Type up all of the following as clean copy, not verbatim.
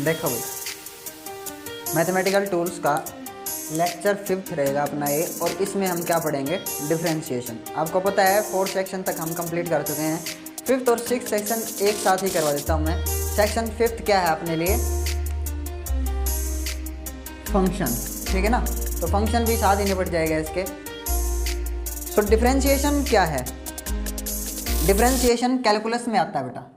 देखो भाई, mathematical tools का लेक्चर 5th रहेगा अपना ये, और इसमें हम क्या पढ़ेंगे, डिफरेंशिएशन। आपको पता है 4th सेक्शन तक हम कंप्लीट कर चुके हैं, 5th और 6th सेक्शन एक साथ ही करवा देता हूँ मैं। सेक्शन 5th क्या है अपने लिए, फंक्शन, ठीक है ना, तो फंक्शन भी साथ ही निपट जाएगा इसके। सो डिफरेंशिएशन क्या है, डिफरेंशिएशन कैलकुलस में आता है बेटा।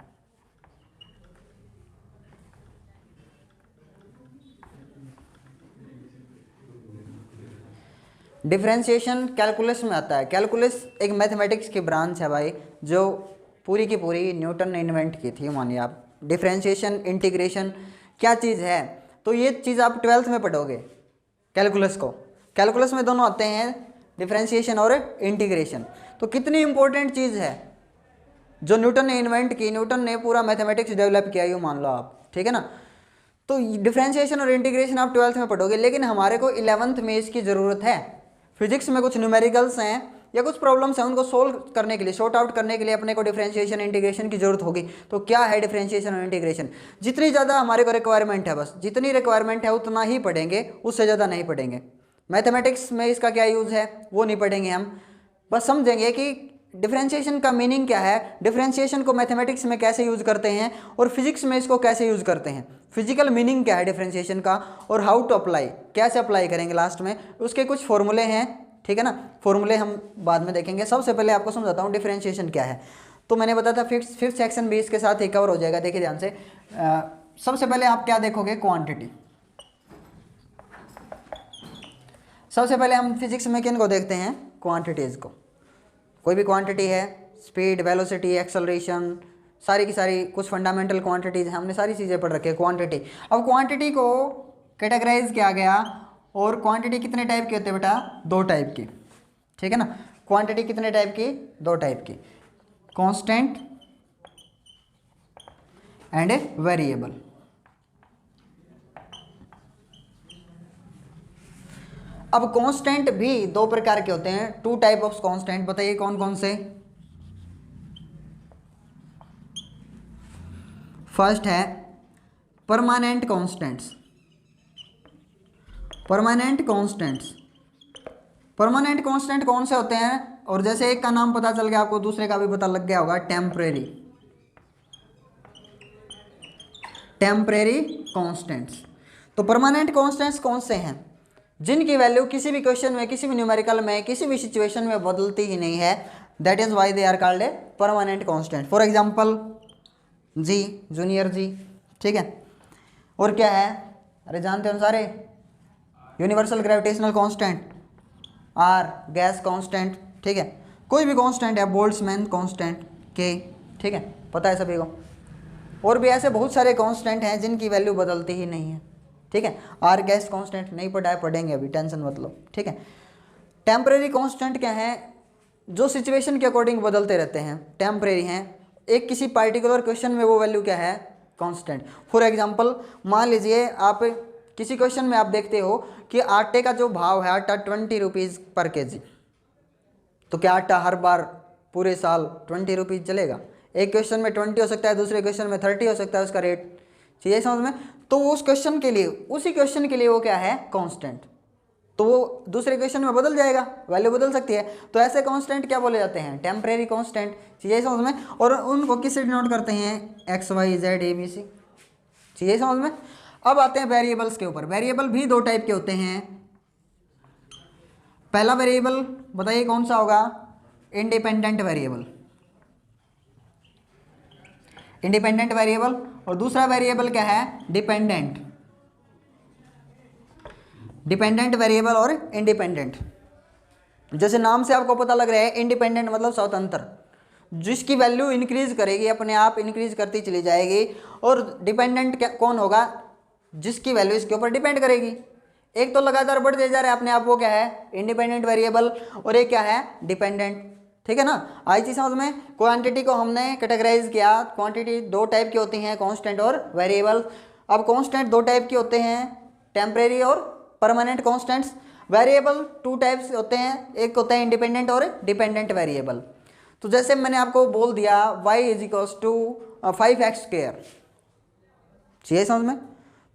डिफरेंशिएशन कैलकुलस में आता है। कैलकुलस एक मैथमेटिक्स की ब्रांच है भाई, जो पूरी की पूरी न्यूटन ने इन्वेंट की थी, मानिए आप। डिफरेंशिएशन, इंटीग्रेशन क्या चीज़ है, तो ये चीज़ आप 12th में पढ़ोगे कैलकुलस को। कैलकुलस में दोनों आते हैं, डिफरेंशिएशन और इंटीग्रेशन। तो कितनी इंपॉर्टेंट चीज़ है जो न्यूटन ने इन्वेंट की, न्यूटन ने पूरा मैथमेटिक्स डेवलप किया, यूँ मान लो आप, ठीक है ना। तो डिफरेंशिएशन और इंटीग्रेशन आप 12th में पढ़ोगे, लेकिन हमारे को 11th में इसकी ज़रूरत है। फिजिक्स में कुछ न्यूमेरिकल्स हैं या कुछ प्रॉब्लम्स हैं, उनको सोल्व करने के लिए, सॉर्ट आउट करने के लिए अपने को डिफरेंशिएशन इंटीग्रेशन की जरूरत होगी। तो क्या है डिफरेंशिएशन और इंटीग्रेशन, जितनी ज़्यादा हमारे को रिक्वायरमेंट है, बस जितनी रिक्वायरमेंट है उतना ही पढ़ेंगे, उससे ज़्यादा नहीं पढ़ेंगे। मैथमेटिक्स में इसका क्या यूज़ है वो नहीं पढ़ेंगे हम, बस समझेंगे कि डिफरेंशिएशन का मीनिंग क्या है, डिफरेंशिएशन को मैथमेटिक्स में कैसे यूज़ करते हैं और फिजिक्स में इसको कैसे यूज़ करते हैं, फिजिकल मीनिंग क्या है डिफरेंशिएशन का, और हाउ टू अप्लाई, कैसे अप्लाई करेंगे लास्ट में, उसके कुछ फॉर्मूले हैं, ठीक है ना। फॉर्मूले हम बाद में देखेंगे, सबसे पहले आपको समझाता हूँ डिफरेंशिएशन क्या है। तो मैंने बताया था 5th सेक्शन भी इसके साथ ही कवर हो जाएगा, देखिए ध्यान से। सबसे पहले आप क्या देखोगे, क्वांटिटी। सबसे पहले हम फिजिक्स में किन को देखते हैं, क्वांटिटीज़ को। कोई भी क्वांटिटी है, स्पीड, वेलोसिटी, एक्सेलरेशन, सारी की सारी कुछ फंडामेंटल क्वांटिटीज़ हैं, हमने सारी चीज़ें पढ़ रखी है, क्वांटिटी। अब क्वांटिटी को कैटेगराइज किया गया, और क्वांटिटी कितने टाइप की होती है बेटा, 2 टाइप की, ठीक है ना। क्वांटिटी कितने टाइप की, 2 टाइप की, कांस्टेंट एंड वेरिएबल। अब कांस्टेंट भी 2 प्रकार के होते हैं, 2 टाइप ऑफ कांस्टेंट, बताइए कौन कौन से। फर्स्ट है permanent constants. Permanent constants, permanent constant कौन से होते हैं, और जैसे एक का नाम पता चल गया आपको, दूसरे का भी पता लग गया होगा, टेम्परेरी। Temporary constants. तो परमानेंट कांस्टेंट्स कौन से हैं, जिनकी वैल्यू किसी भी क्वेश्चन में, किसी भी न्यूमेरिकल में, किसी भी सिचुएशन में बदलती ही नहीं है, that is why they are called a permanent constant. For example G, junior g, ठीक है। और क्या है, अरे जानते हो सारे, universal gravitational constant, R, gas constant, ठीक है। कोई भी कांस्टेंट है, बोल्ट्जमैन कांस्टेंट, के, ठीक है, पता है सभी को। और भी ऐसे बहुत सारे कांस्टेंट हैं जिनकी वैल्यू बदलती ही नहीं है, ठीक है। आर गैस कांस्टेंट नहीं पढ़ा है, पढ़ेंगे अभी, टेंशन मत लो, ठीक है। टेम्परेरी कांस्टेंट क्या है, जो सिचुएशन के अकॉर्डिंग बदलते रहते हैं, टेम्परेरी हैं। एक किसी पार्टिकुलर क्वेश्चन में वो वैल्यू क्या है, कांस्टेंट। फॉर एग्जांपल मान लीजिए आप किसी क्वेश्चन में आप देखते हो कि आटे का जो भाव है, आटा 20 रुपीज़ पर केजी, तो क्या आटा हर बार पूरे साल 20 रुपीज़ चलेगा। एक क्वेश्चन में 20 हो सकता है, दूसरे क्वेश्चन में 30 हो सकता है उसका रेट, चाहिए समझ में। तो उस क्वेश्चन के लिए, उसी क्वेश्चन के लिए वो क्या है, कांस्टेंट। तो वो दूसरे क्वेश्चन में बदल जाएगा, वैल्यू बदल सकती है। तो ऐसे कांस्टेंट क्या बोले जाते हैं, टेम्परेरी कांस्टेंट, चाहिए समझ में। और उनको किससे डिनोट करते हैं, x y z a b c, चाहिए समझ में। अब आते हैं वेरिएबल्स के ऊपर। वेरिएबल भी 2 टाइप के होते हैं। पहला वेरिएबल बताइए कौन सा होगा, इंडिपेंडेंट वेरिएबल, इंडिपेंडेंट वेरिएबल। और दूसरा वेरिएबल क्या है, डिपेंडेंट, डिपेंडेंट वेरिएबल और इंडिपेंडेंट। जैसे नाम से आपको पता लग रहा है, इंडिपेंडेंट मतलब स्वतंत्र, जिसकी वैल्यू इंक्रीज करेगी, अपने आप इंक्रीज करती चली जाएगी। और डिपेंडेंट क्या, कौन होगा, जिसकी वैल्यू इसके ऊपर डिपेंड करेगी। एक तो लगातार बढ़ते जा रहा है अपने आप, वो क्या है, इंडिपेंडेंट वेरिएबल, और एक क्या है, डिपेंडेंट, ठीक है ना। आई चीज समझ में। क्वांटिटी को हमने कैटेगराइज किया, क्वांटिटी 2 टाइप की होती हैं, कांस्टेंट और वेरिएबल। अब कांस्टेंट 2 टाइप के होते हैं, टेम्परेरी और परमानेंट कांस्टेंट्स। वेरिएबल 2 टाइप्स होते हैं, एक होता है इंडिपेंडेंट और डिपेंडेंट वेरिएबल। तो जैसे मैंने आपको बोल दिया y = 5x², चाहिए समझ में।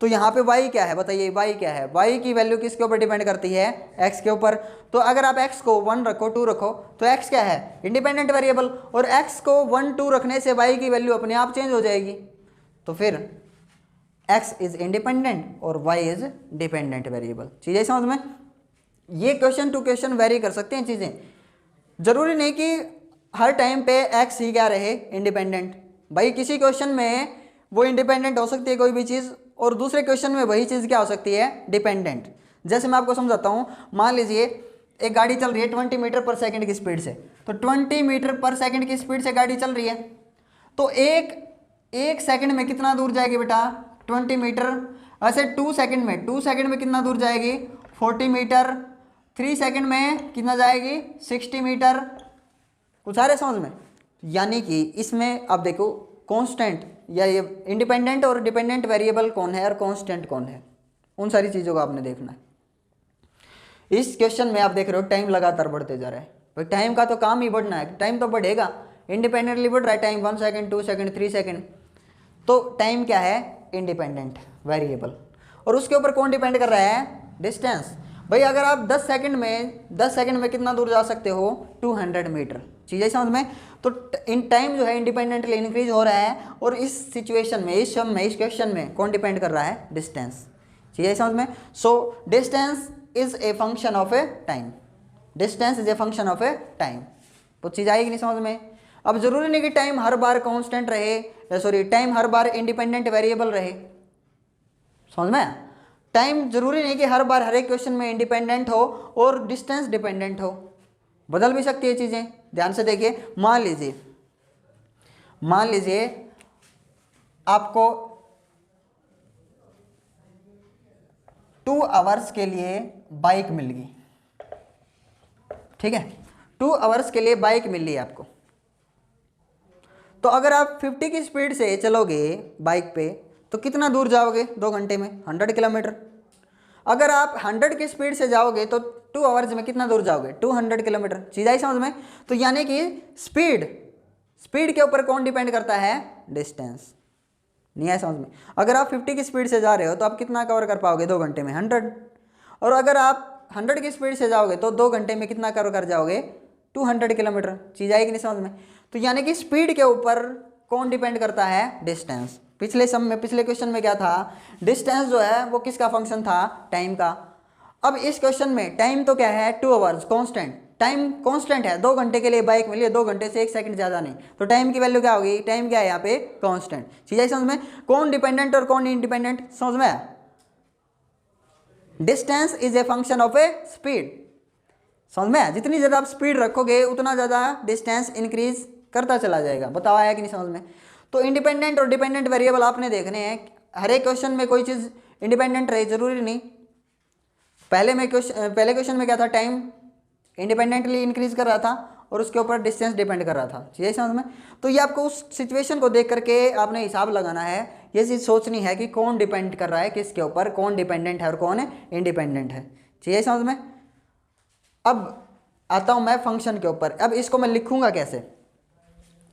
तो यहाँ पे y क्या है बताइए, y क्या है, y की वैल्यू किसके ऊपर डिपेंड करती है, x के ऊपर। तो अगर आप x को 1 रखो 2 रखो तो x क्या है, इंडिपेंडेंट वेरिएबल, और x को 1 2 रखने से y की वैल्यू अपने आप चेंज हो जाएगी। तो फिर x इज इंडिपेंडेंट और y इज डिपेंडेंट वेरिएबल। चीज़ें समझ में, ये क्वेश्चन टू क्वेश्चन वेरी कर सकते हैं चीज़ें, जरूरी नहीं कि हर टाइम पे x ही क्या रहे इंडिपेंडेंट। भाई किसी क्वेश्चन में वो इंडिपेंडेंट हो सकती है कोई भी चीज़, और दूसरे क्वेश्चन में वही चीज़ क्या हो सकती है, डिपेंडेंट। जैसे मैं आपको समझाता हूँ, मान लीजिए एक गाड़ी चल रही है 20 मीटर पर सेकंड की स्पीड से, तो 20 मीटर पर सेकंड की स्पीड से गाड़ी चल रही है, तो एक सेकंड में कितना दूर जाएगी बेटा, 20 मीटर। ऐसे 2 सेकंड में कितना दूर जाएगी, 40 मीटर। 3 सेकंड में कितना जाएगी, 60 मीटर। कुछ आ रहा है समझ में। यानी कि इसमें आप देखो कांस्टेंट या ये इंडिपेंडेंट और डिपेंडेंट वेरिएबल कौन है और कांस्टेंट कौन है, उन सारी चीज़ों को आपने देखना है। इस क्वेश्चन में आप देख रहे हो टाइम लगातार बढ़ते जा रहा है, भाई टाइम का तो काम ही बढ़ना है, टाइम तो बढ़ेगा, इंडिपेंडेंटली बढ़ रहा है टाइम, 1 सेकंड 2 सेकंड 3 सेकंड। तो टाइम क्या है, इंडिपेंडेंट वेरिएबल। और उसके ऊपर कौन डिपेंड कर रहा है, डिस्टेंस। भाई अगर आप 10 सेकंड में कितना दूर जा सकते हो, 200 मीटर। चीज़ें समझ में। तो इन टाइम जो है इंडिपेंडेंटली इंक्रीज हो रहा है, और इस सिचुएशन में, इस क्वेश्चन में कौन डिपेंड कर रहा है, डिस्टेंस। चीज़ें समझ में। So distance is a function of A time, distance is a function of A time. तो चीज़ आएगी नहीं समझ में। अब जरूरी नहीं कि टाइम हर बार कांस्टेंट रहे, टाइम हर बार इंडिपेंडेंट वेरिएबल रहे, समझ में। टाइम जरूरी नहीं कि हर बार हर एक क्वेश्चन में इंडिपेंडेंट हो और डिस्टेंस डिपेंडेंट हो, बदल भी सकती है चीज़ें। ध्यान से देखिए, मान लीजिए आपको 2 आवर्स के लिए बाइक मिल गई, ठीक है, 2 आवर्स के लिए बाइक मिल रही है आपको। तो अगर आप 50 की स्पीड से चलोगे बाइक पे तो कितना दूर जाओगे 2 घंटे में, 100 किलोमीटर। अगर आप 100 की स्पीड से जाओगे तो 2 आवर्स में कितना दूर जाओगे, 200 किलोमीटर। चीज़ आई समझ में। तो यानी कि स्पीड के ऊपर कौन डिपेंड करता है, डिस्टेंस। नहीं आया समझ में। अगर आप 50 की स्पीड से जा रहे हो तो आप कितना कवर कर पाओगे 2 घंटे में, 100। और अगर आप 100 की स्पीड से जाओगे तो 2 घंटे में कितना कवर कर जाओगे, 200 किलोमीटर। चीज़ आएगी नहीं समझ में। तो यानी कि स्पीड के ऊपर कौन डिपेंड करता है, डिस्टेंस। पिछले क्वेश्चन में क्या था, डिस्टेंस जो है वो किसका फंक्शन था, टाइम का। अब इस क्वेश्चन में टाइम तो क्या है, 2 आवर्स कांस्टेंट, टाइम कांस्टेंट है, 2 घंटे के लिए बाइक मिली है, 2 घंटे से 1 सेकंड ज़्यादा नहीं। तो टाइम की वैल्यू क्या होगी, टाइम क्या है यहाँ पे, कांस्टेंट। चीज़ आई समझ में। कौन डिपेंडेंट और कौन इंडिपेंडेंट, समझ में। Distance is a function of A speed, समझ में। जितनी ज़्यादा आप स्पीड रखोगे उतना ज़्यादा डिस्टेंस इंक्रीज करता चला जाएगा। बताओ आया कि नहीं समझ में। तो इंडिपेंडेंट और डिपेंडेंट वेरिएबल आपने देखने हैं। हर एक क्वेश्चन में कोई चीज़ इंडिपेंडेंट रहे जरूरी नहीं। पहले क्वेश्चन में क्या था, टाइम इंडिपेंडेंटली इंक्रीज कर रहा था और उसके ऊपर डिस्टेंस डिपेंड कर रहा था। चीज़ें समझ में। तो ये आपको उस सिचुएशन को देख करके आपने हिसाब लगाना है, ये चीज़ सोचनी है कि कौन डिपेंड कर रहा है किसके ऊपर, कौन डिपेंडेंट है और कौन इंडिपेंडेंट है। चीज़ें समझ में। अब आता हूँ मैं फंक्शन के ऊपर। अब इसको मैं लिखूंगा कैसे,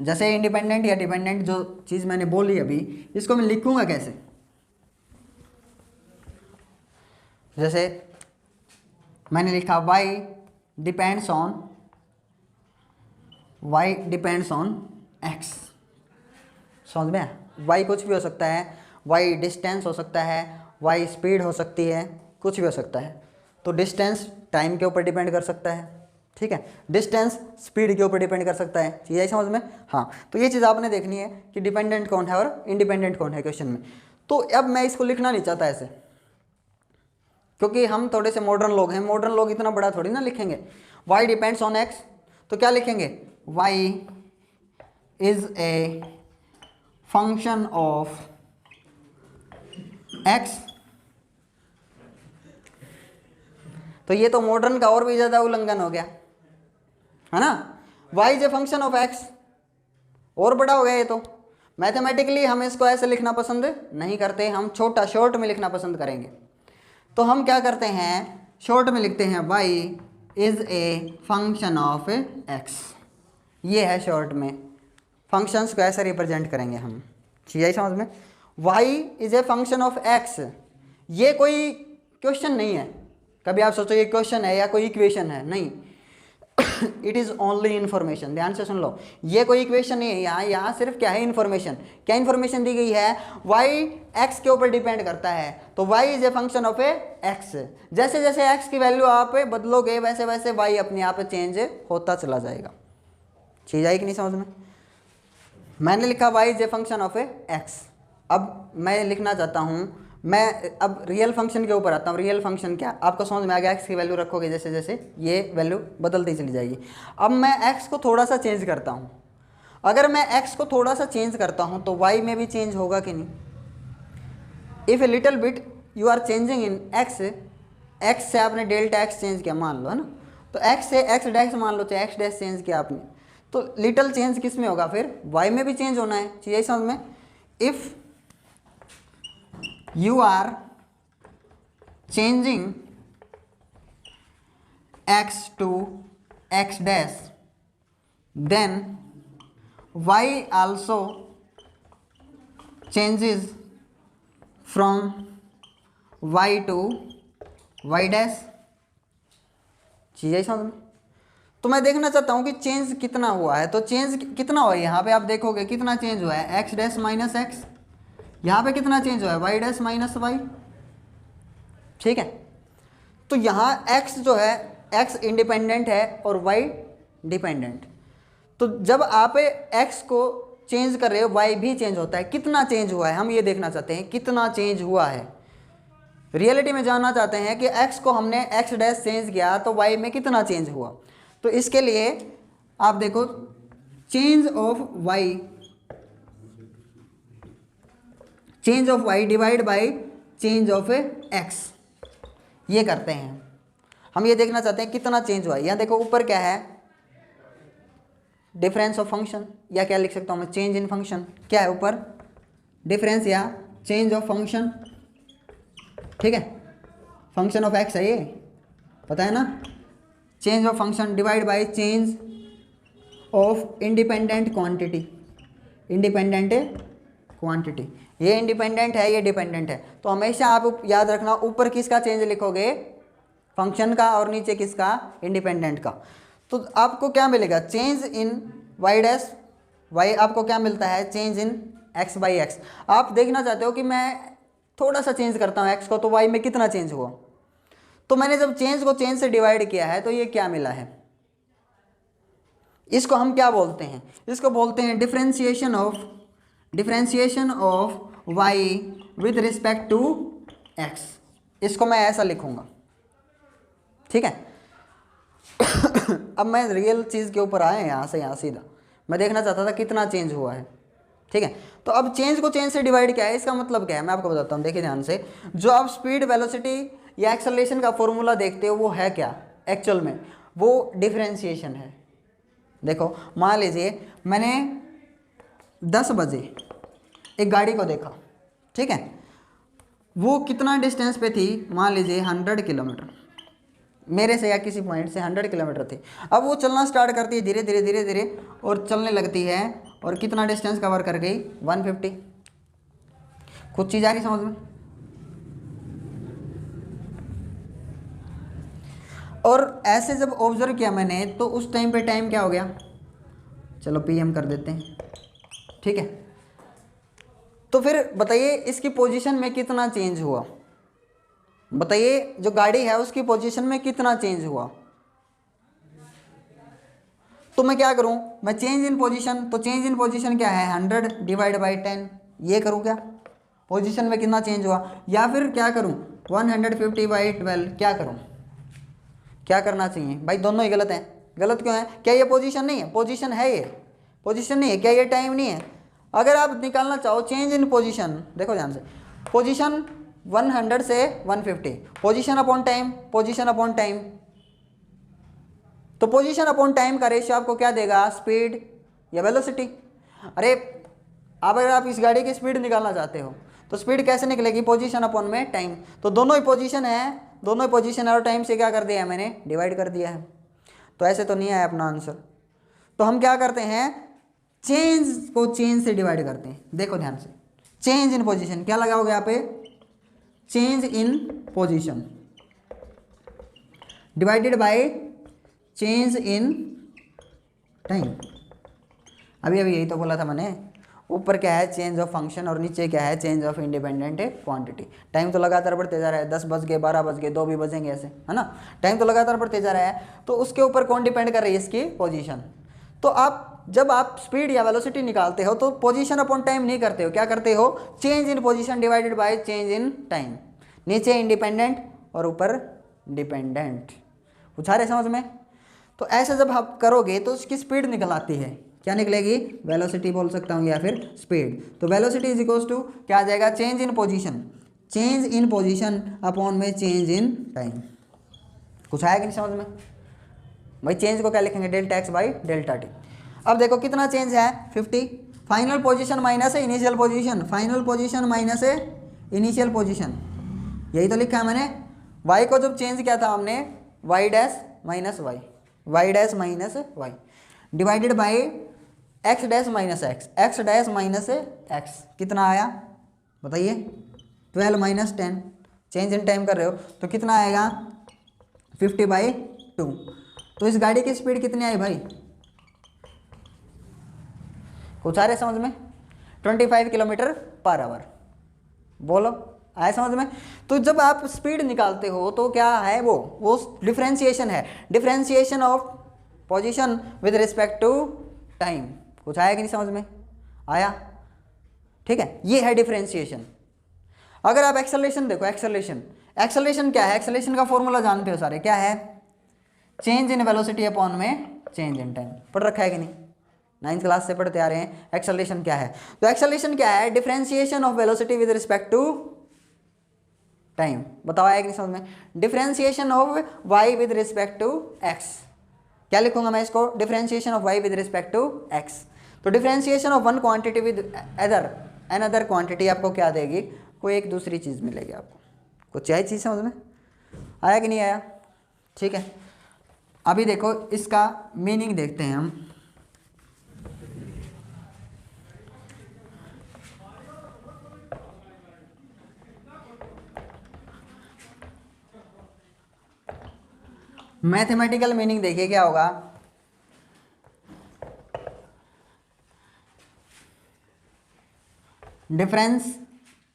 जैसे इंडिपेंडेंट या डिपेंडेंट जो चीज़ मैंने बोली अभी, इसको मैं लिखूंगा कैसे। जैसे मैंने लिखा y डिपेंड्स ऑन x, समझ में। y कुछ भी हो सकता है, y डिस्टेंस हो सकता है, y स्पीड हो सकती है, कुछ भी हो सकता है। तो डिस्टेंस टाइम के ऊपर डिपेंड कर सकता है, ठीक है, डिस्टेंस स्पीड के ऊपर डिपेंड कर सकता है। चीज़ आई समझ में। हाँ, तो ये चीज़ आपने देखनी है कि डिपेंडेंट कौन है और इंडिपेंडेंट कौन है क्वेश्चन में। तो अब मैं इसको लिखना नहीं चाहता ऐसे, क्योंकि हम थोड़े से मॉडर्न लोग हैं। मॉडर्न लोग इतना बड़ा थोड़ी ना लिखेंगे। y डिपेंड्स ऑन x, तो क्या लिखेंगे, y is a function of x। तो ये तो मॉडर्न का और भी ज़्यादा उल्लंघन हो गया, है ना। y is a function of x, और बड़ा हो गया ये तो। मैथमेटिकली हम इसको ऐसे लिखना पसंद नहीं करते, हम छोटा शॉर्ट में लिखना पसंद करेंगे। तो हम क्या करते हैं, शॉर्ट में लिखते हैं y is a function of x। ये है शॉर्ट में, फंक्शंस को ऐसे रिप्रेजेंट करेंगे हम। चीज़ समझ में। Y is a function of x, ये कोई क्वेश्चन नहीं है, कभी आप सोचो ये क्वेश्चन है या कोई इक्वेशन है, नहीं इट इज ओनली इन्फॉर्मेशन। ध्यान से सुन लो, ये कोई इक्वेशन नहीं है, यहाँ सिर्फ क्या है, इन्फॉर्मेशन। क्या इन्फॉर्मेशन दी गई है, वाई एक्स के ऊपर डिपेंड करता है, तो y is a function of a x. जैसे जैसे एक्स की वैल्यू आप बदलोगे वैसे वैसे वाई अपने आप चेंज होता चला जाएगा। चीज आई कि नहीं समझ में? मैंने लिखा y is a function of a x. अब मैं लिखना चाहता हूँ, मैं अब रियल फंक्शन के ऊपर आता हूँ। रियल फंक्शन क्या, आपको समझ में आ गया, एक्स की वैल्यू रखोगे जैसे जैसे ये वैल्यू बदलती चली जाएगी। अब मैं एक्स को थोड़ा सा चेंज करता हूँ, अगर मैं एक्स को थोड़ा सा चेंज करता हूँ तो वाई में भी चेंज होगा कि नहीं? If a little bit you are changing in x, x से आपने डेल्टा एक्स चेंज किया मान लो, है ना, तो एक्स से एक्स डैश मान लो, चाहे एक्स डैश चेंज किया आपने, तो लिटिल चेंज किस में होगा, फिर वाई में भी चेंज होना है। चीज़ समझ में? If you are changing x to x dash, then y also changes from y to y dash। चीज़ें समझ में? तो मैं देखना चाहता हूँ कि चेंज कितना हुआ है, तो चेंज कितना हुआ है, यहाँ पे आप देखोगे कितना चेंज हुआ है, x डैश माइनस एक्स, यहाँ पे कितना चेंज हुआ है, वाई डैश माइनस वाई। ठीक है, तो यहाँ x जो है, x इंडिपेंडेंट है और y डिपेंडेंट। तो जब आप x को चेंज कर रहे हो y भी चेंज होता है। कितना चेंज हुआ है, हम ये देखना चाहते हैं कितना चेंज हुआ है। रियलिटी में जानना चाहते हैं कि x को हमने x डैश चेंज किया तो y में कितना चेंज हुआ। तो इसके लिए आप देखो, change of y divide by change of x, ये करते हैं। हम ये देखना चाहते हैं कितना चेंज हुआ है। यहाँ देखो ऊपर क्या है, डिफरेंस ऑफ फंक्शन, या क्या लिख सकता हूँ मैं, चेंज इन फंक्शन। क्या है ऊपर, डिफरेंस या चेंज ऑफ फंक्शन। ठीक है, फंक्शन ऑफ x है ये, पता है ना, change of function divide by change of independent quantity. Independent quantity, ये इंडिपेंडेंट है, ये डिपेंडेंट है। तो हमेशा आप याद रखना, ऊपर किसका चेंज लिखोगे, फंक्शन का, और नीचे किसका, इंडिपेंडेंट का। तो आपको क्या मिलेगा, change in y dash y, आपको क्या मिलता है, change in x by x. आप देखना चाहते हो कि मैं थोड़ा सा चेंज करता हूँ एक्स को तो वाई में कितना चेंज हुआ। तो मैंने जब चेंज को चेंज से डिवाइड किया है तो ये क्या मिला है, इसको हम क्या बोलते हैं, इसको बोलते हैं differentiation of y with respect to x. इसको मैं ऐसा लिखूंगा। ठीक है अब मैं रियल चीज़ के ऊपर आए, यहाँ से यहाँ सीधा मैं देखना चाहता था कितना चेंज हुआ है। ठीक है, तो अब चेंज को चेंज से डिवाइड किया है, इसका मतलब क्या है मैं आपको बताता हूँ। देखिए ध्यान से, जो आप स्पीड, वेलोसिटी या एक्सेलरेशन का फॉर्मूला देखते हो वो है क्या, एक्चुअल में वो डिफरेंशिएशन है। देखो मान लीजिए मैंने 10 बजे एक गाड़ी को देखा, ठीक है, वो कितना डिस्टेंस पे थी, मान लीजिए 100 किलोमीटर, मेरे से या किसी पॉइंट से 100 किलोमीटर थी। अब वो चलना स्टार्ट करती है धीरे धीरे धीरे धीरे और चलने लगती है, और कितना डिस्टेंस कवर कर गई, 150। कुछ चीज़ आ रही समझ में? और ऐसे जब ऑब्जर्व किया मैंने तो उस टाइम पे टाइम क्या हो गया, चलो PM कर देते हैं। ठीक है, तो फिर बताइए इसकी पोजीशन में कितना चेंज हुआ, बताइए जो गाड़ी है उसकी पोजीशन में कितना चेंज हुआ। तो मैं क्या करूं, मैं चेंज इन पोजीशन, तो चेंज इन पोजीशन क्या है, 100 डिवाइड बाई 10, ये करूं क्या, पोजीशन में कितना चेंज हुआ, या फिर क्या करूं 150 बाई 12, क्या करूं, क्या करना चाहिए भाई, दोनों ही गलत हैं। गलत क्यों है, क्या ये पोजीशन नहीं है, पोजीशन है, ये पोजीशन नहीं है, क्या ये टाइम नहीं है। अगर आप निकालना चाहो चेंज इन पोजीशन, देखो ध्यान से, पोजीशन 100 से 150, position upon time, position upon time, तो पोजीशन अपॉन टाइम का रेशियो आपको क्या देगा, स्पीड या वेलोसिटी। अरे अगर आप इस गाड़ी की स्पीड निकालना चाहते हो तो स्पीड कैसे निकलेगी, पोजीशन अपॉन में टाइम, तो दोनों ही पोजीशन है, दोनों ही पोजीशन और टाइम से क्या कर दिया है मैंने, डिवाइड कर दिया है। तो ऐसे तो नहीं आया अपना आंसर, तो हम क्या करते हैं, चेंज को चेंज से डिवाइड करते हैं। देखो ध्यान से, चेंज इन पोजीशन, क्या लगाओगे यहाँ पे, change in position divided by change in time. अभी अभी यही तो बोला था मैंने, ऊपर क्या है चेंज ऑफ फंक्शन और नीचे क्या है change of independent quantity. Time तो लगातार बढ़ते जा रहा है, 10 बज गए, 12 बज गए, 2 भी बजेंगे, ऐसे है ना, टाइम तो लगातार बढ़ते जा रहा है। तो उसके ऊपर कौन डिपेंड कर रही है, इसकी पोजीशन। तो आप जब आप स्पीड या वेलोसिटी निकालते हो तो पोजीशन अपॉन टाइम नहीं करते हो, क्या करते हो, change in position divided by change in time. नीचे इंडिपेंडेंट और ऊपर डिपेंडेंट, कुछ आ रहे समझ में। तो ऐसे जब आप करोगे तो उसकी स्पीड निकल आती है, क्या निकलेगी, वेलोसिटी बोल सकता हूँ या फिर स्पीड। तो वेलोसिटी इज इक्वल्स टू क्या आ जाएगा, change in position, change in position upon में चेंज इन टाइम। कुछ आया कि नहीं समझ में भाई। चेंज को क्या लिखेंगे, delta x by delta T. अब देखो कितना चेंज है, 50। फाइनल पोजीशन माइनस है initial position, final position minus है इनिशियल पोजीशन, यही तो लिखा है मैंने। y को जब चेंज किया था हमने, y dash minus y, y dash minus y divided by x dash minus x, x dash minus x, कितना आया बताइए, 12 माइनस 10। चेंज इन टाइम कर रहे हो तो कितना आएगा, 50/2। तो इस गाड़ी की स्पीड कितनी आई भाई, कुछ आ रहे समझ में, 25 किलोमीटर पर आवर। बोलो आए समझ में। तो जब आप स्पीड निकालते हो तो क्या है वो डिफरेंशिएशन है, differentiation of position with respect to time. कुछ आया कि नहीं समझ में, आया, ठीक है, ये है डिफरेंशिएशन। अगर आप एक्सेलरेशन देखो, एक्सेलरेशन क्या है, एक्सेलरेशन का फॉर्मूला जानते हो सारे, क्या है, चेंज इन वेलोसिटी अपॉन में चेंज इन टाइम। पढ़ रखा है कि नहीं, 9th क्लास से पढ़ते आ रहे हैं। एक्सेलरेशन क्या है, तो एक्सेलरेशन क्या है, differentiation of velocity with respect to time. बताओ आया कि नहीं समझ में। Differentiation of y with respect to x, क्या लिखूंगा मैं इसको, differentiation of y with respect to x। तो differentiation of one quantity with another quantity आपको क्या देगी, कोई एक दूसरी चीज़ मिलेगी आपको। कुछ यही चीज़ समझ में आया कि नहीं आया, ठीक है। अभी देखो इसका मीनिंग देखते हैं हम। मैथमेटिकल मीनिंग देखिए क्या होगा,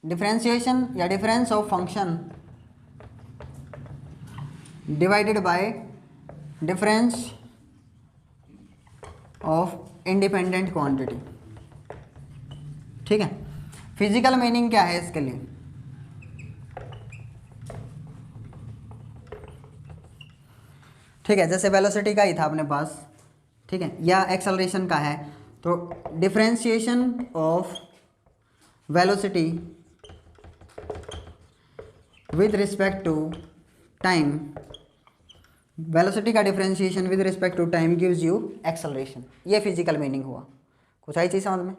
डिफरेंशिएशन या difference of function divided by difference of independent quantity, ठीक है। फिजिकल मीनिंग क्या है इसके लिए, ठीक है, जैसे वेलोसिटी का ही था अपने पास, ठीक है, या एक्सेलरेशन का है, तो differentiation of velocity with respect to time, velocity का differentiation with respect to time gives you acceleration. ये फिजिकल मीनिंग हुआ। कुछ आई चीज़ समझ में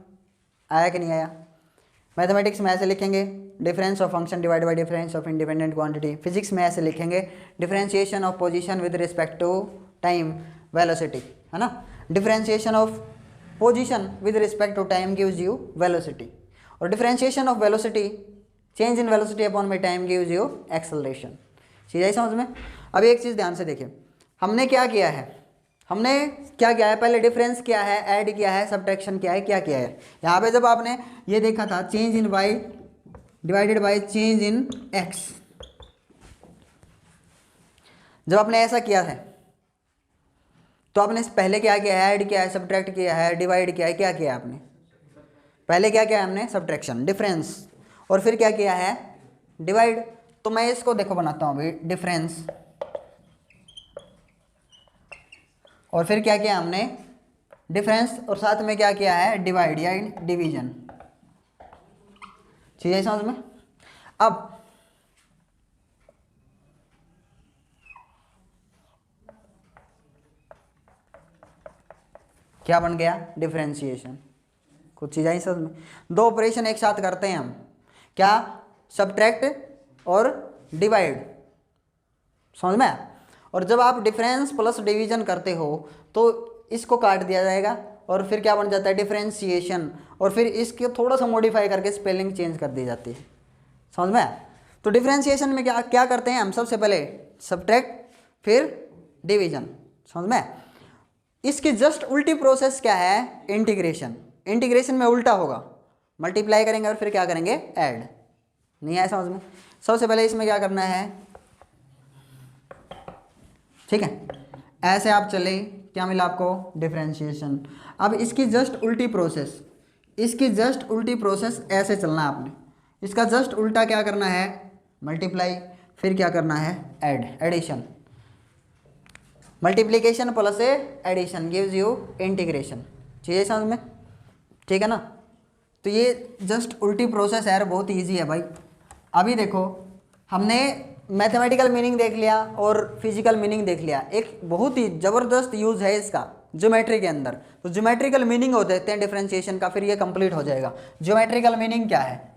आया कि नहीं आया। मैथमेटिक्स में ऐसे लिखेंगे, difference of function divide by difference of independent quantity. Physics में ऐसे लिखेंगे, differentiation of position with respect to time velocity, है ना। Differentiation of position with respect to time gives you velocity, और differentiation of velocity change in velocity upon में time gives you acceleration. चीज़ आई समझ में। अब एक चीज़ ध्यान से देखिए, हमने क्या किया है, पहले डिफरेंस क्या है, ऐड किया है, सब्ट्रैक्शन क्या है, क्या किया है। यहाँ पे जब आपने ये देखा था change in y divided by change in x, जब आपने ऐसा किया है तो आपने पहले क्या किया है, ऐड किया है, सब्ट्रैक्ट किया है, डिवाइड किया है, क्या किया आपने, पहले क्या किया हमने, सब्ट्रैक्शन डिफरेंस, और फिर क्या किया है, डिवाइड। तो मैं इसको देखो बनाता हूँ अभी, डिफरेंस, और फिर क्या किया हमने, डिफरेंस, और साथ में क्या किया है, डिवाइड या डिवीजन। ठीक है समझ में। अब क्या बन गया, डिफरेंशिएशन। कुछ चीज़ आई समझ में। दो ऑपरेशन एक साथ करते हैं हम, क्या, सब्ट्रैक्ट और डिवाइड, समझ में। और जब आप डिफरेंस प्लस डिवीजन करते हो तो इसको काट दिया जाएगा और फिर क्या बन जाता है, डिफरेंशिएशन, और फिर इसके थोड़ा सा मॉडिफाई करके स्पेलिंग चेंज कर दी जाती है। समझ में आया? तो डिफरेंशिएशन में क्या क्या करते हैं हम? सबसे पहले सब्ट्रैक्ट फिर डिवीजन। समझ में? इसकी जस्ट उल्टी प्रोसेस क्या है? इंटीग्रेशन। इंटीग्रेशन में उल्टा होगा, मल्टीप्लाई करेंगे और फिर क्या करेंगे? ऐड। नहीं आया समझ में? सबसे पहले इसमें क्या करना है, ठीक है, ऐसे आप चले, क्या मिला आपको? डिफरेंशिएशन। अब इसकी जस्ट उल्टी प्रोसेस, इसकी जस्ट उल्टी प्रोसेस ऐसे चलना है आपने। इसका जस्ट उल्टा क्या करना है? मल्टीप्लाई, फिर क्या करना है? Add, addition. Multiplication plus addition gives you integration. चाहिए समझ में? ठीक है ना? तो ये जस्ट उल्टी प्रोसेस है, बहुत ईजी है भाई। अभी देखो, हमने मैथमेटिकल मीनिंग देख लिया और फिजिकल मीनिंग देख लिया। एक बहुत ही ज़बरदस्त यूज़ है इसका ज्योमेट्री के अंदर। तो ज्योमेट्रिकल मीनिंग हो देते हैं डिफरेंशिएशन का, फिर ये कंप्लीट हो जाएगा। ज्योमेट्रिकल मीनिंग क्या है?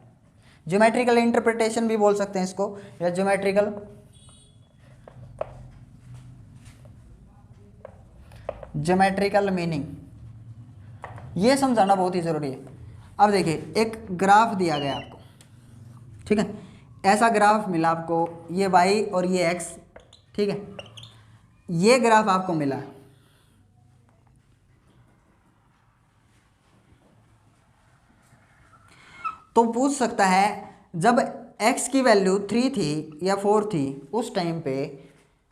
ज्योमेट्रिकल इंटरप्रिटेशन भी बोल सकते हैं इसको, या ज्योमेट्रिकल मीनिंग, ये समझाना बहुत ही ज़रूरी है। अब देखिए, एक ग्राफ दिया गया आपको, ठीक है, ऐसा ग्राफ मिला आपको, ये y और ये x, ठीक है, ये ग्राफ आपको मिला। तो पूछ सकता है, जब x की वैल्यू 3 थी या 4 थी, उस टाइम पे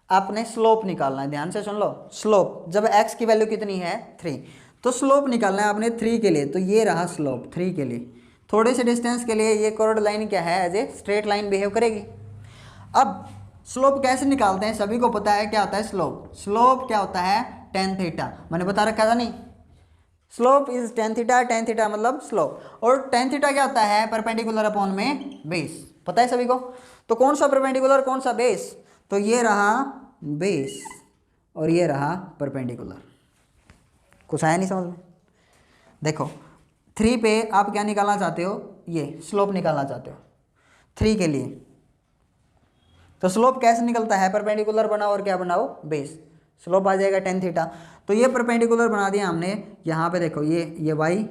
आपने स्लोप निकालना है। ध्यान से सुन लो, स्लोप जब x की वैल्यू कितनी है? 3, तो स्लोप निकालना है आपने 3 के लिए। तो ये रहा स्लोप 3 के लिए। थोड़े से डिस्टेंस के लिए ये कर्व्ड लाइन क्या है? As a straight line behave करेगी। अब स्लोप कैसे निकालते हैं? सभी को पता है क्या होता है स्लोप। स्लोप क्या होता है? tan theta. मैंने बता रखा था नहीं? Slope is tan theta, tan theta मतलब स्लोप। और tan थीटा क्या होता है? परपेंडिकुलर अपॉन में बेस। पता है सभी को? तो कौन सा परपेंडिकुलर, कौन सा बेस? तो ये रहा बेस और ये रहा परपेंडिकुलर। कुछ आया नहीं समझ में? देखो, 3 पे आप क्या निकालना चाहते हो? ये स्लोप निकालना चाहते हो 3 के लिए। तो स्लोप कैसे निकलता है? परपेंडिकुलर बनाओ और क्या बनाओ? बेस। स्लोप आ जाएगा tan थीटा। तो ये परपेंडिकुलर बना दिया हमने। यहाँ पे देखो, ये y,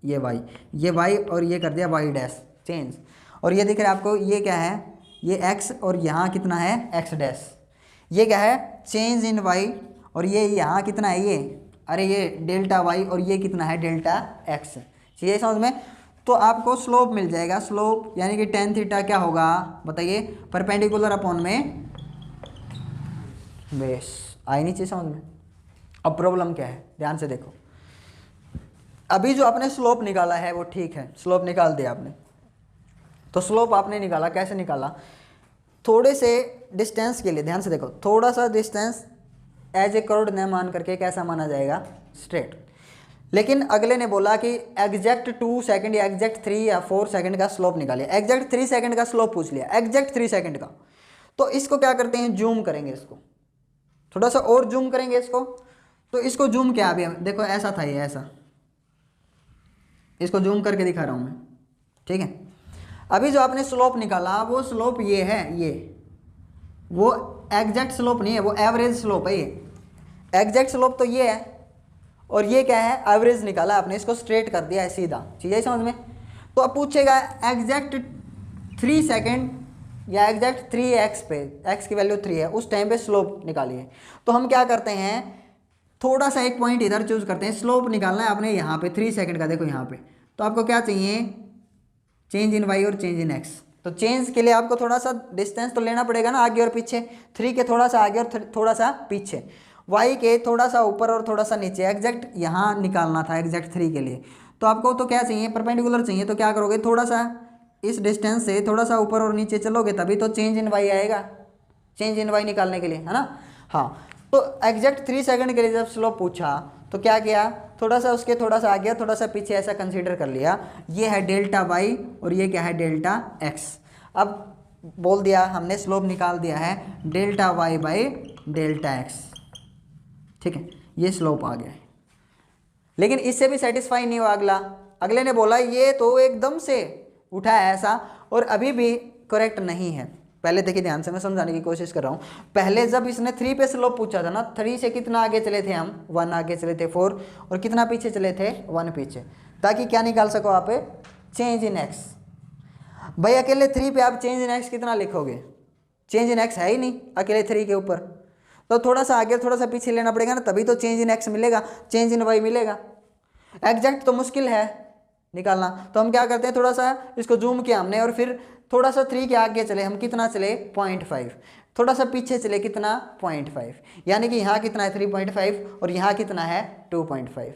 ये y, ये y और ये कर दिया y डैश चेंज। और ये दिख रहा है आपको, ये क्या है? ये x और यहाँ कितना है? x dash. ये क्या है? चेंज इन y। और ये यहाँ कितना है? ये, अरे ये डेल्टा y और ये कितना है? Delta x। चाहिए समझ में? तो आपको स्लोप मिल जाएगा। स्लोप यानी कि tan थीटा क्या होगा? बताइए। परपेंडिकुलर अपॉन में बेस। आई नहीं चाहिए समझ में? अब प्रॉब्लम क्या है? ध्यान से देखो, अभी जो आपने स्लोप निकाला है वो ठीक है, स्लोप निकाल दिया आपने। तो स्लोप आपने निकाला, कैसे निकाला? थोड़े से डिस्टेंस के लिए, ध्यान से देखो, थोड़ा सा डिस्टेंस एज ए कर्व्ड न मान करके कैसा माना जाएगा? स्ट्रेट। लेकिन अगले ने बोला कि एग्जैक्ट 2 सेकंड या एग्जैक्ट 3 या 4 सेकंड का स्लोप निकालिए। एग्जैक्ट 3 सेकंड का स्लोप पूछ लिया, एग्जैक्ट 3 सेकंड का। तो इसको क्या करते हैं? जूम करेंगे इसको, थोड़ा सा और जूम करेंगे इसको। तो इसको जूम क्या, अभी देखो ऐसा था, ये ऐसा, इसको जूम करके दिखा रहा हूँ मैं, ठीक है। अभी जो आपने स्लोप निकाला वो स्लोप ये है, ये वो एग्जैक्ट स्लोप नहीं है, वो एवरेज स्लोप है। ये एग्जैक्ट स्लोप तो ये है, और ये क्या है? एवरेज निकाला आपने, इसको स्ट्रेट कर दिया है सीधा। चीज़ समझ में? तो अब पूछेगा एग्जैक्ट 3 सेकंड या एग्जैक्ट 3x पे, x की वैल्यू 3 है, उस टाइम पे स्लोप निकालिए। तो हम क्या करते हैं? थोड़ा सा एक पॉइंट इधर चूज करते हैं। स्लोप निकालना है आपने यहाँ पे 3 सेकंड का, देखो यहाँ पे। तो आपको क्या चाहिए? चेंज इन y और चेंज इन x। तो चेंज के लिए आपको थोड़ा सा डिस्टेंस तो लेना पड़ेगा ना, आगे और पीछे। 3 के थोड़ा सा आगे और थोड़ा सा पीछे, y के थोड़ा सा ऊपर और थोड़ा सा नीचे। एग्जैक्ट यहाँ निकालना था, एग्जैक्ट 3 के लिए। तो आपको तो क्या चाहिए? परपेंडिकुलर चाहिए। तो क्या करोगे? थोड़ा सा इस डिस्टेंस से थोड़ा सा ऊपर और नीचे चलोगे, तभी तो चेंज इन y आएगा, चेंज इन y निकालने के लिए, है ना? हाँ, तो एग्जैक्ट 3 सेकंड के लिए जब स्लोप पूछा तो क्या किया? थोड़ा सा उसके थोड़ा सा आगे थोड़ा सा पीछे ऐसा कंसीडर कर लिया। ये है डेल्टा y और ये क्या है? Delta x। अब बोल दिया हमने, स्लोप निकाल दिया है delta y by delta x, ठीक है। ये स्लोप आ गया है। लेकिन इससे भी सेटिस्फाई नहीं हुआ अगला। अगले ने बोला ये तो एकदम से उठा है ऐसा, और अभी भी करेक्ट नहीं है। पहले देखिए ध्यान से, मैं समझाने की कोशिश कर रहा हूँ। पहले जब इसने 3 पे स्लोप पूछा था ना, 3 से कितना आगे चले थे हम? 1 आगे चले थे, 4, और कितना पीछे चले थे? 1 पीछे। ताकि क्या निकाल सको आप, चेंज इन एक्स। भाई अकेले 3 पे आप चेंज इन एक्स कितना लिखोगे, चेंज इन एक्स है ही नहीं अकेले 3 के ऊपर, तो थोड़ा सा आगे थोड़ा सा पीछे लेना पड़ेगा ना, तभी तो चेंज इन एक्स मिलेगा, चेंज इन वाई मिलेगा। एग्जैक्ट तो मुश्किल है निकालना, तो हम क्या करते हैं, थोड़ा सा इसको जूम किया हमने और फिर थोड़ा सा 3 के आगे चले हम, कितना चले 0.5, थोड़ा सा पीछे चले कितना 0.5, यानी कि यहाँ कितना है 3.5 और यहाँ कितना है 2.5।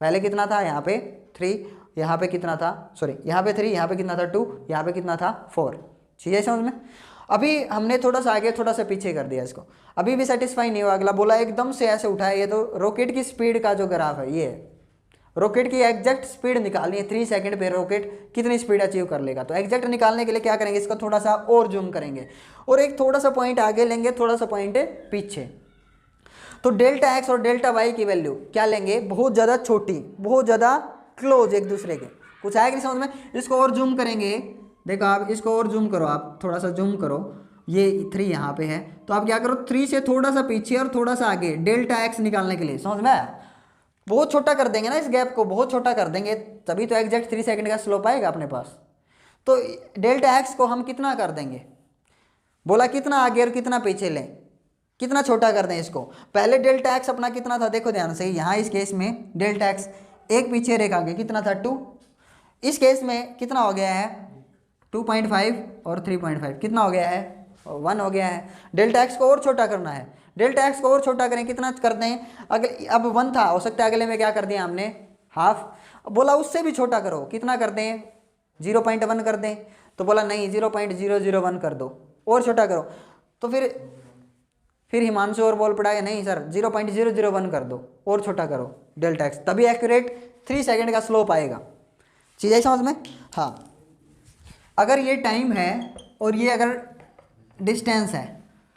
पहले कितना था यहाँ पे 3, यहाँ पे कितना था, सॉरी यहाँ पे 3, यहाँ पे कितना था 2, यहाँ पे कितना था 4। ठीक है समझ में। अभी हमने थोड़ा सा आगे थोड़ा सा पीछे कर दिया इसको, अभी भी सेटिस्फाई नहीं हुआ, अगला बोला एकदम से ऐसे उठाया, ये तो रॉकेट की स्पीड का जो ग्राफ है, ये रॉकेट की एग्जैक्ट स्पीड निकालनी है, 3 सेकंड पे रॉकेट कितनी स्पीड अचीव कर लेगा। तो एग्जैक्ट निकालने के लिए क्या करेंगे, इसको थोड़ा सा और जूम करेंगे और एक थोड़ा सा पॉइंट आगे लेंगे, थोड़ा सा पॉइंट पीछे। तो डेल्टा एक्स और डेल्टा वाई की वैल्यू क्या लेंगे, बहुत ज़्यादा छोटी, बहुत ज़्यादा क्लोज एक दूसरे के। कुछ आएगा नहीं समझ में, इसको और जूम करेंगे, देखो आप इसको और जूम करो, आप थोड़ा सा जूम करो, ये 3 यहाँ पे है, तो आप क्या करो 3 से थोड़ा सा पीछे और थोड़ा सा आगे डेल्टा एक्स निकालने के लिए, समझ में आया, बहुत छोटा कर देंगे ना इस गैप को, बहुत छोटा कर देंगे, तभी तो एग्जैक्ट 3 सेकंड का स्लोप आएगा अपने पास। तो डेल्टा एक्स को हम कितना कर देंगे, बोला कितना आगे और कितना पीछे लें, कितना छोटा कर दें इसको। पहले डेल्टा एक्स अपना कितना था, देखो ध्यान से, यहाँ इस केस में डेल्टा एक्स एक पीछे एक आगे कितना था 2, इस केस में कितना हो गया है 2.5 और 3.5 कितना हो गया है 1 हो गया है। डेल्टा एक्स को और छोटा करना है, डेल्टा एक्स को और छोटा करें, कितना करते हैं, अगर अब 1 था, हो सकता है अगले में क्या कर दिया हमने हाफ, बोला उससे भी छोटा करो, कितना कर दें 0.1 कर दें, तो बोला नहीं 0.001 कर दो, और छोटा करो। तो फिर हिमांशु और बोल पड़ा है नहीं सर 0.001 कर दो, और छोटा करो डेल्टा एक्स, तभी एक्यूरेट 3 सेकंड का स्लोप आएगा। चीज़ है समझ में। हाँ, अगर ये टाइम है और ये अगर डिस्टेंस है,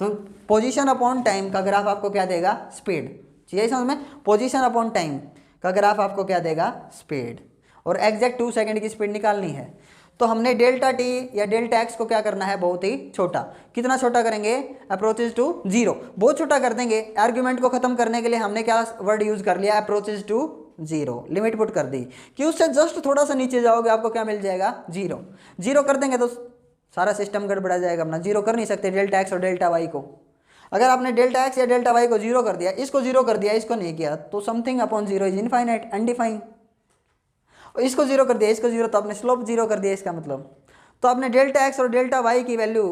तो पोजीशन अपॉन टाइम का ग्राफ आपको क्या देगा, स्पीड। चीज़ है समझ में, पोजीशन अपॉन टाइम का ग्राफ आपको क्या देगा, स्पीड, और एग्जैक्ट 2 सेकंड की स्पीड निकालनी है। तो हमने डेल्टा टी या डेल्टा एक्स को क्या करना है, बहुत ही छोटा। कितना छोटा करेंगे, अप्रोचेज टू 0, बहुत छोटा कर देंगे। आर्ग्यूमेंट को खत्म करने के लिए हमने क्या वर्ड यूज कर लिया, अप्रोचेज टू 0, लिमिट पुट कर दी कि उससे जस्ट थोड़ा सा नीचे जाओगे आपको क्या मिल जाएगा 0। 0 कर देंगे तो सारा सिस्टम गड़बड़ा जाएगा अपना, 0 कर नहीं सकते डेल्टा एक्स और डेल्टा वाई को। अगर आपने डेल्टा एक्स या डेल्टा वाई को 0 कर दिया, इसको 0 कर दिया, इसको नहीं किया, तो something upon 0 is infinite, undefined. इसको 0 कर दिया, इसको 0, तो आपने स्लोप 0 कर दिया, इसका मतलब। तो आपने डेल्टा एक्स और डेल्टा वाई की वैल्यू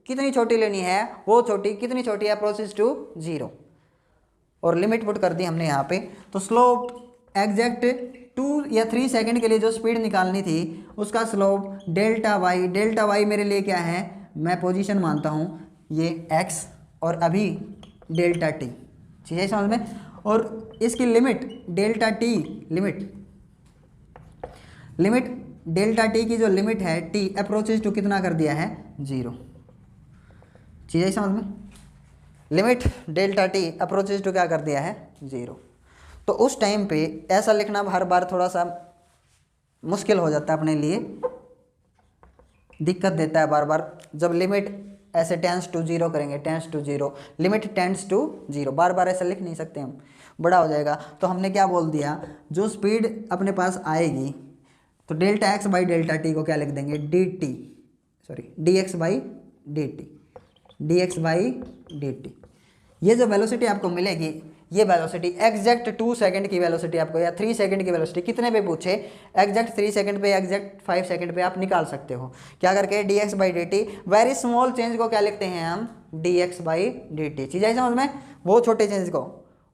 कितनी छोटी लेनी है, वो छोटी, कितनी छोटी है, अप्रोचेज टू 0, और लिमिट पुट कर दी हमने यहाँ पे। तो स्लोप एग्जैक्ट 2 या 3 सेकंड के लिए जो स्पीड निकालनी थी, उसका स्लोप डेल्टा वाई मेरे लिए क्या है, मैं पोजीशन मानता हूँ ये x, और अभी डेल्टा टी। ठीक है समझ में। और इसकी limit delta T, limit delta T की जो लिमिट है, टी अप्रोचेज टू कितना कर दिया है 0। चीज़ है समझ में, limit delta T approaches to क्या कर दिया है 0। तो उस टाइम पे ऐसा लिखना हर बार थोड़ा सा मुश्किल हो जाता है अपने लिए, दिक्कत देता है बार बार। जब लिमिट ऐसे टेंस टू 0 करेंगे, tends to 0, limit tends to 0, बार बार ऐसा लिख नहीं सकते हम, बड़ा हो जाएगा। तो हमने क्या बोल दिया, जो स्पीड अपने पास आएगी, तो delta x by delta T को क्या लिख देंगे, D x by d T. ये जो वेलोसिटी आपको मिलेगी, ये वेलोसिटी एग्जैक्ट 2 सेकंड की वेलोसिटी आपको, या 3 सेकंड की वेलोसिटी, कितने पे पूछे, एग्जैक्ट 3 सेकंड पे, एग्जैक्ट 5 सेकंड पे आप निकाल सकते हो। क्या करके, D x by d T, very small change को क्या लिखते हैं हम, D x by d t. चीज़ है समझ में, बहुत छोटे चेंज को,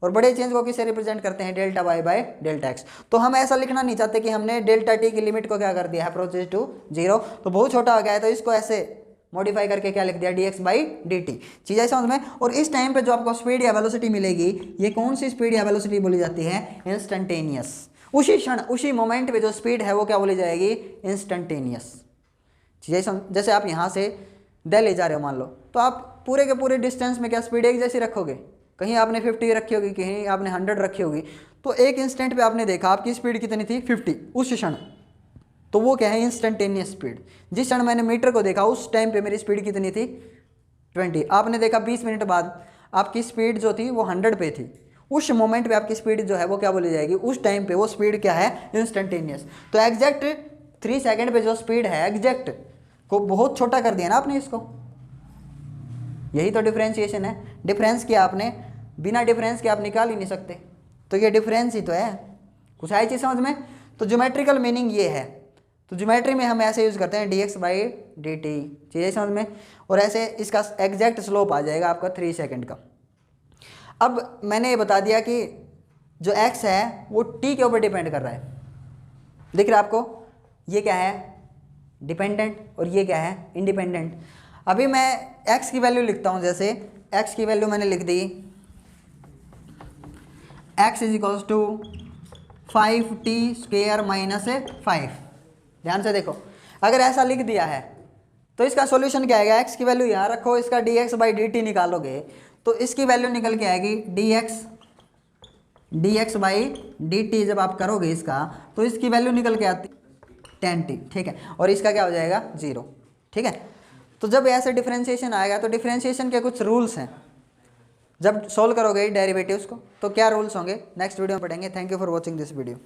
और बड़े चेंज को किससे रिप्रेजेंट करते हैं, delta y by delta x. तो हम ऐसा लिखना नहीं चाहते कि हमने डेल्टा टी की लिमिट को क्या कर दिया है, अप्रोचेज टू 0, तो बहुत छोटा हो गया है, तो इसको ऐसे मॉडिफाई करके क्या लिख दिया, d x by d t. चीज़ है समझ में। और इस टाइम पे जो आपको स्पीड या वेलोसिटी मिलेगी, ये कौन सी स्पीड या वेलोसिटी बोली जाती है, इंस्टेंटेनियस। उसी क्षण, उसी मोमेंट पे जो स्पीड है वो क्या बोली जाएगी, इंस्टेंटेनियस। चीज़ है समझ। जैसे आप यहाँ से दिल्ली जा रहे हो मान लो, तो आप पूरे के पूरे डिस्टेंस में क्या स्पीड एक जैसी रखोगे, कहीं आपने 50 रखी होगी, कहीं आपने 100 रखी होगी। तो एक इंस्टेंट पे आपने देखा आपकी स्पीड कितनी थी, 50 उस क्षण, तो वो क्या है, इंस्टेंटेनियस स्पीड। जिस क्षण मैंने मीटर को देखा उस टाइम पे मेरी स्पीड कितनी थी, 20। आपने देखा 20 मिनट बाद आपकी स्पीड जो थी वो 100 पे थी, उस मोमेंट पे आपकी स्पीड जो है वो क्या बोली जाएगी, उस टाइम पे वो स्पीड क्या है, इंस्टेंटेनियस। तो एग्जैक्ट 3 सेकेंड पे जो स्पीड है एग्जैक्ट को बहुत छोटा कर दिया ना आपने इसको, यही तो डिफरेंशिएशन है। डिफरेंस किया आपने, बिना डिफरेंस के आप निकाल ही नहीं सकते, तो ये डिफरेंस ही तो है। कुछ आई चीज़ समझ में? तो ज्योमेट्रिकल मीनिंग ये है। तो ज्योमेट्री में हम ऐसे यूज़ करते हैं dx/dt, चीज़ें समझ में। और ऐसे इसका एग्जैक्ट स्लोप आ जाएगा आपका 3 सेकेंड का। अब मैंने ये बता दिया कि जो x है वो t के ऊपर डिपेंड कर रहा है, दिख रहा है आपको? ये क्या है, डिपेंडेंट, और ये क्या है, इंडिपेंडेंट। अभी मैं x की वैल्यू लिखता हूँ, जैसे x की वैल्यू मैंने लिख दी x = 5t² - 5। ध्यान से देखो, अगर ऐसा लिख दिया है तो इसका सॉल्यूशन क्या आएगा, x की वैल्यू यहाँ रखो, इसका dx/dt निकालोगे तो इसकी वैल्यू निकल के आएगी dx/dt। जब आप करोगे इसका तो इसकी वैल्यू निकल के आती 10t, ठीक है, और इसका क्या हो जाएगा 0, ठीक है। तो जब ऐसे डिफरेंशिएशन आएगा तो डिफरेंशिएशन के कुछ रूल्स हैं, जब सॉल्व करोगे डेरिवेटिव्स को तो क्या रूल्स होंगे नेक्स्ट वीडियो में पढ़ेंगे। Thank you for watching this video.